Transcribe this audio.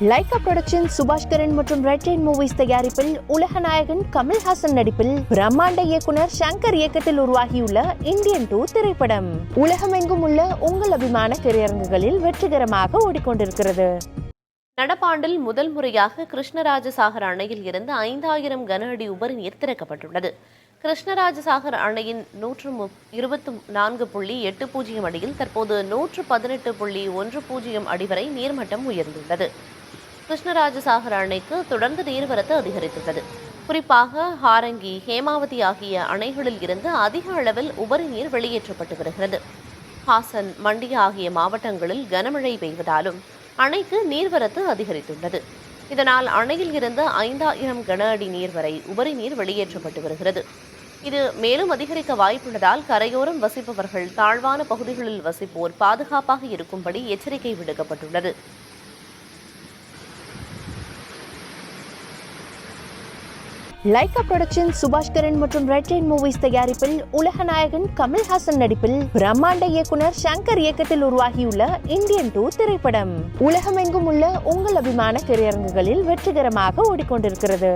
Lyca production Subaskaran மற்றும் red rain movies தயாரிப்பில் உலக நாயகன் கமல்ஹாசன் நடிப்பில் பிரம்மாண்ட இயக்குனர் சங்கர் இயக்கத்தில் உருவாகியுள்ள இந்தியன் 2 திரைப்படம் உலகமெங்கும் உள்ள உங்கள் அபிமான திரையரங்குகளில் வெற்றிகரமாக ஓடிக்கொண்டிருக்கிறது. நடப்பாண்டில் முதல் முறையாக கிருஷ்ணராஜசாகர் அணையில் இருந்து 5000 கன அடி உபரி நீர் திறக்கப்பட்டுள்ளது. கிருஷ்ணராஜசாகர் அணையின் 124.80 அடியில் தற்போது 118.10 அடி வரை நீர்மட்டம் உயர்ந்துள்ளது. கிருஷ்ணராஜசாகர் அணைக்கு தொடர்ந்து நீர்வரத்து அதிகரித்துள்ளது. குறிப்பாக ஹாரங்கி, ஹேமாவதி ஆகிய அணைகளில் இருந்து அதிக அளவில் உபரி நீர் வெளியேற்றப்பட்டு வருகிறது. ஹாசன், மண்டியா ஆகிய மாவட்டங்களில் கனமழை பெய்வதாலும் அணைக்கு நீர்வரத்து அதிகரித்துள்ளது. இதனால் அணையில் இருந்து 5000 கன அடி நீர் வரை உபரி நீர் வெளியேற்றப்பட்டு வருகிறது. இது மேலும் அதிகரிக்க வாய்ப்புள்ளதால் கரையோரம் வசிப்பவர்கள், தாழ்வான பகுதிகளில் வசிப்போர் பாதுகாப்பாக இருக்கும்படி எச்சரிக்கை விடுக்கப்பட்டுள்ளது. லைகா புரொடக்ஷன் சுபாஷ்கரன் மற்றும் ரெட் ரெயின் மூவிஸ் தயாரிப்பில் உலக நாயகன் கமல்ஹாசன் நடிப்பில் பிரம்மாண்ட இயக்குனர் சங்கர் இயக்கத்தில் உருவாகியுள்ள இந்தியன் 2 திரைப்படம் உலகமெங்கும் உள்ள உங்கள் அபிமான திரையரங்குகளில் வெற்றிகரமாக ஓடிக்கொண்டிருக்கிறது.